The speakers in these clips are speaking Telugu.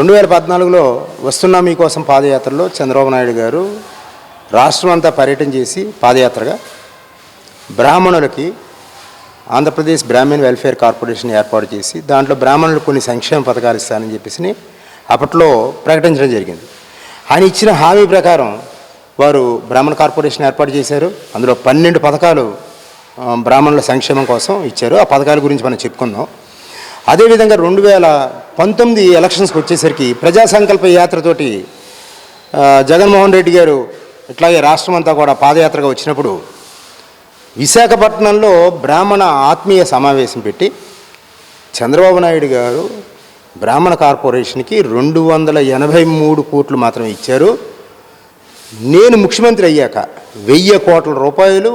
2014లో వస్తున్నా మీకోసం పాదయాత్రలో చంద్రబాబు నాయుడు గారు రాష్ట్రం అంతా పర్యటన చేసి పాదయాత్రగా బ్రాహ్మణులకి ఆంధ్రప్రదేశ్ బ్రాహ్మణ్ వెల్ఫేర్ కార్పొరేషన్ ఏర్పాటు చేసి దాంట్లో బ్రాహ్మణులకు కొన్ని సంక్షేమ పథకాలు ఇస్తానని చెప్పేసి అప్పట్లో ప్రకటించడం జరిగింది. ఆయన ఇచ్చిన హామీ ప్రకారం వారు బ్రాహ్మణ కార్పొరేషన్ ఏర్పాటు చేశారు. అందులో 12 పథకాలు బ్రాహ్మణుల సంక్షేమం కోసం ఇచ్చారు. ఆ పథకాల గురించి మనం చెప్పుకుందాం. అదేవిధంగా 2019 ఎలక్షన్స్కి వచ్చేసరికి ప్రజా సంకల్ప యాత్రతోటి జగన్మోహన్ రెడ్డి గారు ఇట్లాగే రాష్ట్రం అంతా కూడా పాదయాత్రగా వచ్చినప్పుడు విశాఖపట్నంలో బ్రాహ్మణ ఆత్మీయ సమావేశం పెట్టి చంద్రబాబు నాయుడు గారు బ్రాహ్మణ కార్పొరేషన్కి 283 కోట్లు మాత్రమే ఇచ్చారు. నేను ముఖ్యమంత్రి అయ్యాక 1000 కోట్ల రూపాయలు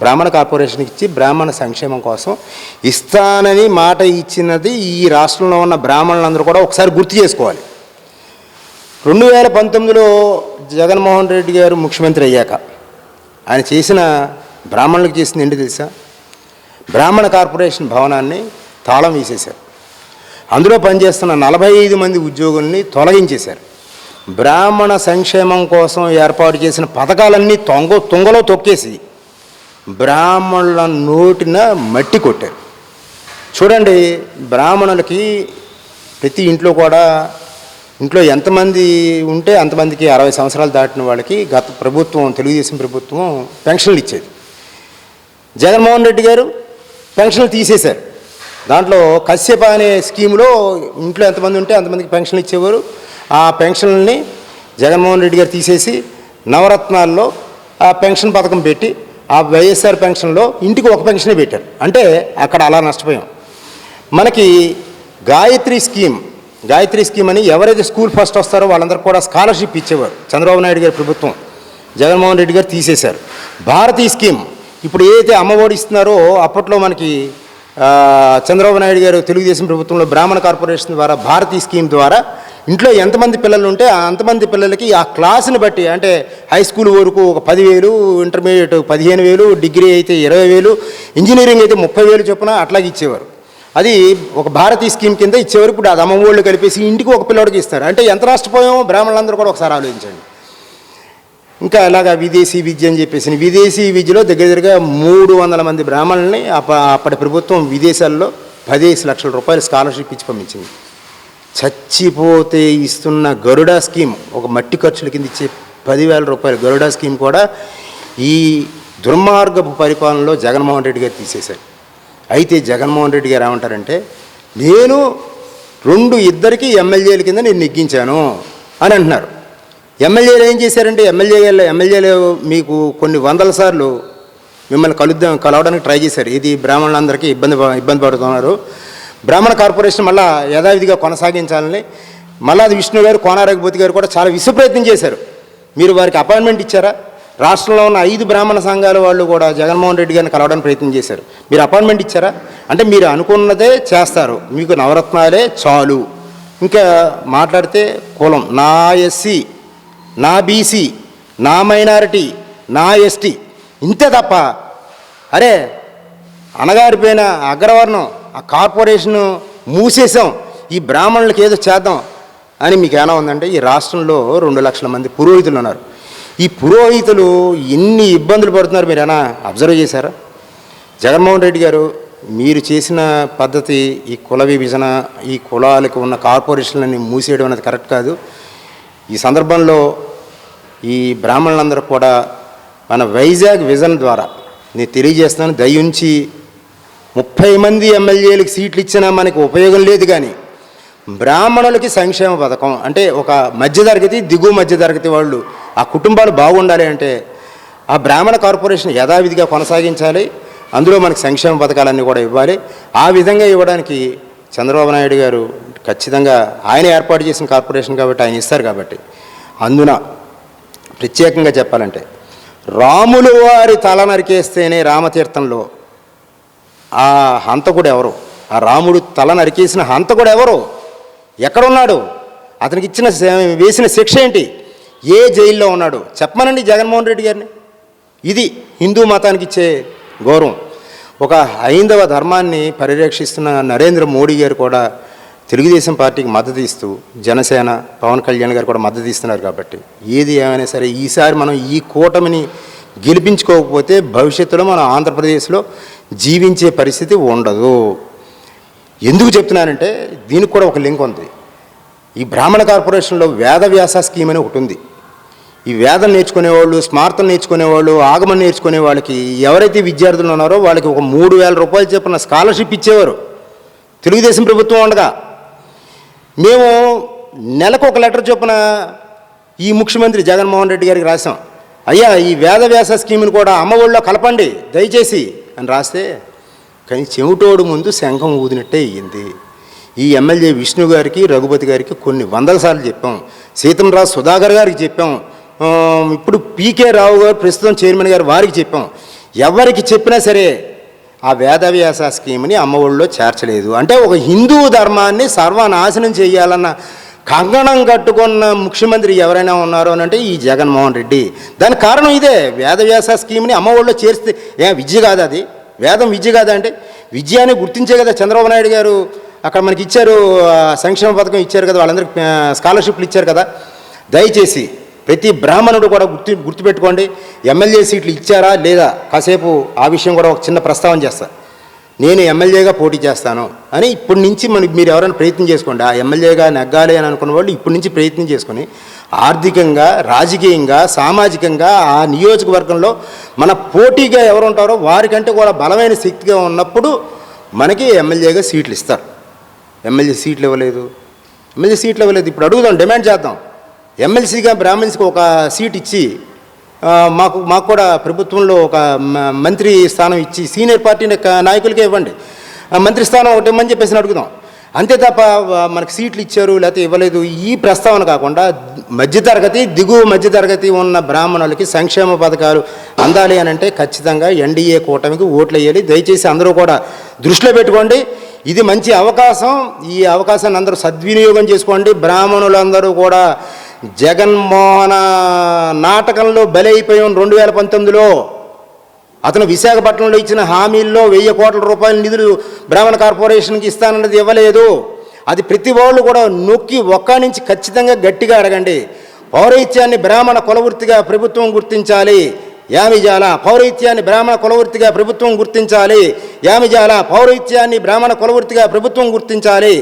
బ్రాహ్మణ కార్పొరేషన్కి ఇచ్చి బ్రాహ్మణ సంక్షేమం కోసం ఇస్తానని మాట ఇచ్చినది ఈ రాష్ట్రంలో ఉన్న బ్రాహ్మణులందరూ కూడా ఒకసారి గుర్తు చేసుకోవాలి. 2019లో జగన్మోహన్ రెడ్డి గారు ముఖ్యమంత్రి అయ్యాక ఆయన చేసిన బ్రాహ్మణులకు చేసింది ఏంటి తెలుసా? బ్రాహ్మణ కార్పొరేషన్ భవనాన్ని తాళం వేసేశారు. అందులో పనిచేస్తున్న 45 మంది ఉద్యోగుల్ని తొలగించేశారు. బ్రాహ్మణ సంక్షేమం కోసం ఏర్పాటు చేసిన పథకాలన్నీ తుంగలో తొక్కేసి బ్రాహ్మణుల నోటిన మట్టి కొట్టారు. చూడండి, బ్రాహ్మణులకి ప్రతి ఇంట్లో కూడా ఎంతమంది ఉంటే అంతమందికి 60 సంవత్సరాలు దాటిన వాళ్ళకి గత ప్రభుత్వం, తెలుగుదేశం ప్రభుత్వం పెన్షన్లు ఇచ్చేది. జగన్మోహన్ రెడ్డి గారు పెన్షన్లు తీసేశారు. దాంట్లో కశ్యప అనే స్కీములో ఇంట్లో ఎంతమంది ఉంటే అంతమందికి పెన్షన్లు ఇచ్చేవారు. ఆ పెన్షన్లని జగన్మోహన్ రెడ్డి గారు తీసేసి నవరత్నాల్లో ఆ పెన్షన్ పథకం పెట్టి ఆ వైఎస్ఆర్ పెన్షన్లో ఇంటికి ఒక పెన్షనే పెట్టారు. అంటే అక్కడ అలా నష్టపోయాం. మనకి గాయత్రి స్కీమ్ అని ఎవరైతే స్కూల్ ఫస్ట్ వస్తారో వాళ్ళందరూ కూడా స్కాలర్షిప్ ఇచ్చేవారు. చంద్రబాబు నాయుడు గారి ప్రభుత్వం, జగన్మోహన్ రెడ్డి గారు తీసేశారు. భారతీయ స్కీమ్ ఇప్పుడు ఏదైతే అమ్మఒడి ఇస్తున్నారో అప్పట్లో మనకి చంద్రబాబు నాయుడు గారు తెలుగుదేశం ప్రభుత్వంలో బ్రాహ్మణ కార్పొరేషన్ ద్వారా భారతీయ స్కీమ్ ద్వారా ఇంట్లో ఎంతమంది పిల్లలు ఉంటే అంతమంది పిల్లలకి ఆ క్లాసుని బట్టి, అంటే హై స్కూల్ వరకు ఒక 10,000, ఇంటర్మీడియట్ 15,000, డిగ్రీ అయితే 20,000, ఇంజనీరింగ్ అయితే 30,000 చొప్పున అట్లాగే ఇచ్చేవారు. అది ఒక భారతీయ స్కీమ్ కింద ఇచ్చేవారు. ఇప్పుడు అది అమ్మఒళ్ళు కలిపేసి ఇంటికి ఒక పిల్లడికి ఇస్తారు. అంటే ఎంత నష్టపోయామో బ్రాహ్మణులందరూ కూడా ఒకసారి ఆలోచించండి. ఇంకా అలాగా విదేశీ విద్య అని చెప్పేసి విదేశీ విద్యలో దగ్గరగా 300 మంది బ్రాహ్మణుల్ని అప్పటి ప్రభుత్వం విదేశాల్లో 15 లక్షల రూపాయలు స్కాలర్షిప్ ఇచ్చి పంపించింది. చచ్చిపోతే ఇస్తున్న గరుడా స్కీమ్, ఒక మట్టి ఖర్చుల కింద ఇచ్చే 10,000 రూపాయలు గరుడా స్కీమ్ కూడా ఈ దుర్మార్గపు పరిపాలనలో జగన్మోహన్ రెడ్డి గారు తీసేశారు. అయితే జగన్మోహన్ రెడ్డి గారు ఏమంటారంటే, నేను 2 ఎమ్మెల్యేల కింద నేను నెగ్గించాను అని అంటున్నారు. ఎమ్మెల్యేలు ఏం చేశారంటే, ఎమ్మెల్యేలు మీకు కొన్ని 100 సార్లు మిమ్మల్ని కలవడానికి ట్రై చేశారు. ఇది బ్రాహ్మణులందరికీ ఇబ్బంది పడుతున్నారు. బ్రాహ్మణ కార్పొరేషన్ మళ్ళీ యథావిధిగా కొనసాగించాలని మల్లాది విష్ణు గారు, కోనారఘుపతి గారు కూడా చాలా విశ్వప్రయత్నం చేశారు. మీరు వారికి అపాయింట్మెంట్ ఇచ్చారా? రాష్ట్రంలో ఉన్న 5 బ్రాహ్మణ సంఘాల వాళ్ళు కూడా జగన్మోహన్ రెడ్డి గారిని కలవడానికి ప్రయత్నం చేశారు. మీరు అపాయింట్మెంట్ ఇచ్చారా? అంటే మీరు అనుకున్నదే చేస్తారు, మీకు నవరత్నాలే చాలు. ఇంకా మాట్లాడితే కులం, నా ఎస్సీ, నా బీసీ, నా మైనారిటీ, నా ఎస్టీ, ఇంతే తప్ప అరే అణగారిపోయిన అగ్రవర్ణం ఆ కార్పొరేషన్ మూసేసాం, ఈ బ్రాహ్మణులకు ఏదో చేద్దాం అని మీకు ఏమైనా ఉందంటే, ఈ రాష్ట్రంలో 2 లక్షల మంది పురోహితులు ఉన్నారు. ఈ పురోహితులు ఎన్ని ఇబ్బందులు పడుతున్నారు మీరు ఏమైనా అబ్జర్వ్ చేశారా? జగన్మోహన్ రెడ్డి గారు మీరు చేసిన పద్ధతి, ఈ కుల విభజన, ఈ కులాలకు ఉన్న కార్పొరేషన్లని మూసేయడం అనేది కరెక్ట్ కాదు. ఈ సందర్భంలో ఈ బ్రాహ్మణులందరూ కూడా మన వైజాగ్ విజన్ ద్వారా నేను తెలియజేస్తున్నాను, దయించి 30 మంది ఎమ్మెల్యేలకు సీట్లు ఇచ్చినా మనకి ఉపయోగం లేదు. కానీ బ్రాహ్మణులకి సంక్షేమ పథకం అంటే ఒక మధ్యతరగతి, దిగువ మధ్యతరగతి వాళ్ళు ఆ కుటుంబాలు బాగుండాలి అంటే ఆ బ్రాహ్మణ కార్పొరేషన్ యథావిధిగా కొనసాగించాలి. అందులో మనకి సంక్షేమ పథకాలన్నీ కూడా ఇవ్వాలి. ఆ విధంగా ఇవ్వడానికి చంద్రబాబు నాయుడు గారు ఖచ్చితంగా ఆయన ఏర్పాటు చేసిన కార్పొరేషన్ కాబట్టి ఆయన ఇస్తారు. కాబట్టి అందున ప్రత్యేకంగా చెప్పాలంటే, రాములు వారి తల నరికేస్తేనే రామతీర్థంలో ఆ హంతకుడు ఎవరు? ఆ రాముడు తల నరికేసిన హంతకుడు ఎవరు? ఎక్కడున్నాడు? అతనికి వేసిన శిక్ష ఏంటి? ఏ జైల్లో ఉన్నాడు? చెప్పమనండి జగన్మోహన్ రెడ్డి గారిని. ఇది హిందూ మతానికి ఇచ్చే గౌరవం. ఒక హైందవ ధర్మాన్ని పరిరక్షిస్తున్న నరేంద్ర మోడీ గారు కూడా తెలుగుదేశం పార్టీకి మద్దతు ఇస్తూ జనసేన పవన్ కళ్యాణ్ గారు కూడా మద్దతు ఇస్తున్నారు కాబట్టి ఏది ఏమైనా సరే ఈసారి మనం ఈ కూటమిని గెలిపించుకోకపోతే భవిష్యత్తులో మనం ఆంధ్రప్రదేశ్లో జీవించే పరిస్థితి ఉండదు. ఎందుకు చెప్తున్నానంటే దీనికి కూడా ఒక లింక్ ఉంది. ఈ బ్రాహ్మణ కార్పొరేషన్లో వేదవ్యాస స్కీమ్ అని ఒకటి ఉంది. ఈ వేదం నేర్చుకునేవాళ్ళు, స్మార్తం నేర్చుకునేవాళ్ళు, ఆగమం నేర్చుకునే వాళ్ళకి ఎవరైతే విద్యార్థులు ఉన్నారో వాళ్ళకి ఒక 3,000 రూపాయలు చెప్పిన స్కాలర్షిప్ ఇచ్చేవారు తెలుగుదేశం ప్రభుత్వం ఉండగా. మేము నెలకు ఒక లెటర్ చొప్పున ఈ ముఖ్యమంత్రి జగన్మోహన్ రెడ్డి గారికి రాసాం, అయ్యా ఈ వేదవ్యాస స్కీమ్ని కూడా అమ్మఒడిలో కలపండి దయచేసి అని రాస్తే కానీ చెవిటోడు ముందు శంఖం ఊదినట్టే అయ్యింది. ఈ ఎమ్మెల్యే విష్ణు గారికి, రఘుపతి గారికి కొన్ని వందల సార్లు చెప్పాం, సీతంరాజు సుధాకర్ గారికి చెప్పాం, ఇప్పుడు పీకే రావు గారు ప్రస్తుతం చైర్మన్ గారు వారికి చెప్పాం. ఎవరికి చెప్పినా సరే ఆ వేదవ్యాస స్కీమ్ని అమ్మఒడిలో చేర్చలేదు. అంటే ఒక హిందూ ధర్మాన్ని సర్వనాశనం చేయాలన్న కంగణం కట్టుకున్న ముఖ్యమంత్రి ఎవరైనా ఉన్నారో అని అంటే ఈ జగన్మోహన్ రెడ్డి. దానికి కారణం ఇదే, వేదవ్యాస స్కీమ్ని అమ్మఒడిలో చేరిస్తే విద్య కాదా? అది వేదం విద్య కాదా? అంటే విద్యాన్ని గుర్తించే కదా చంద్రబాబు నాయుడు గారు అక్కడ మనకి ఇచ్చారు, సంక్షేమ పథకం ఇచ్చారు కదా, వాళ్ళందరికీ స్కాలర్షిప్లు ఇచ్చారు కదా. దయచేసి ప్రతి బ్రాహ్మణుడు కూడా గుర్తుపెట్టుకోండి, ఎమ్మెల్యే సీట్లు ఇచ్చారా లేదా కాసేపు ఆ విషయం కూడా ఒక చిన్న ప్రస్తావన చేస్తా. నేను ఎమ్మెల్యేగా పోటీ చేస్తాను అని ఇప్పటి నుంచి మీరు ఎవరైనా ప్రయత్నం చేసుకోండి. ఆ ఎమ్మెల్యేగా నెగ్గాలి అని అనుకున్న వాళ్ళు ఇప్పటి నుంచి ప్రయత్నం చేసుకొని ఆర్థికంగా, రాజకీయంగా, సామాజికంగా ఆ నియోజకవర్గంలో మన పోటీగా ఎవరు ఉంటారో వారికంటే కూడా బలమైన శక్తిగా ఉన్నప్పుడు మనకి ఎమ్మెల్యేగా సీట్లు ఇస్తారు. ఎమ్మెల్యే సీట్లు ఇవ్వలేదు. ఇప్పుడు అడుగుదాం, డిమాండ్ చేద్దాం, ఎమ్మెల్సీగా బ్రాహ్మణ్స్కి ఒక సీట్ ఇచ్చి మాకు కూడా ప్రభుత్వంలో ఒక మంత్రి స్థానం ఇచ్చి సీనియర్ పార్టీ నాయకులకే ఇవ్వండి, మంత్రి స్థానం ఒకటి ఇవ్వమని చెప్పేసి అడుగుదాం. అంతే తప్ప మనకు సీట్లు ఇచ్చారు లేకపోతే ఇవ్వలేదు ఈ ప్రస్తావన కాకుండా మధ్యతరగతి, దిగువ మధ్యతరగతి ఉన్న బ్రాహ్మణులకి సంక్షేమ పథకాలు అందాలి అని అంటే ఖచ్చితంగా ఎన్డీఏ కూటమికి ఓట్లు వేయాలి. దయచేసి అందరూ కూడా దృష్టిలో పెట్టుకోండి. ఇది మంచి అవకాశం. ఈ అవకాశాన్ని అందరూ సద్వినియోగం చేసుకోండి. బ్రాహ్మణులందరూ కూడా జగన్మోహన నాటకంలో బలైపోయాం. 2019లో అతను విశాఖపట్నంలో ఇచ్చిన హామీల్లో 1,000 కోట్ల రూపాయల నిధులు బ్రాహ్మణ కార్పొరేషన్కి ఇస్తానన్నది ఇవ్వలేదు. అది ప్రతి వాళ్ళు కూడా నొక్కి ఒక్క నుంచి ఖచ్చితంగా గట్టిగా అడగండి. పౌరహిత్యాన్ని బ్రాహ్మణ కులవృత్తిగా ప్రభుత్వం గుర్తించాలి. యామిజాల పౌరహిత్యాన్ని బ్రాహ్మణ కులవృత్తిగా ప్రభుత్వం గుర్తించాలి. యామిజాల పౌరహిత్యాన్ని బ్రాహ్మణ కులవృత్తిగా ప్రభుత్వం గుర్తించాలి.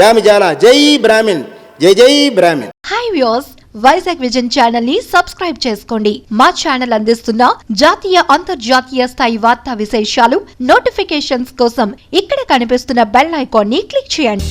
యామిజాల జై బ్రాహ్మణ్, జై జై Brahman. Hi viewers, Vizag vision channel ని సబ్స్క్రైబ్ చేసుకోండి. మా ఛానల్ అందిస్తున్న జాతీయ, అంతర్జాతీయ స్థాయి వార్తా విశేషాలు, నోటిఫికేషన్స్ కోసం ఇక్కడ కనిపిస్తున్న బెల్ ఐకాన్ ని క్లిక్ చేయండి.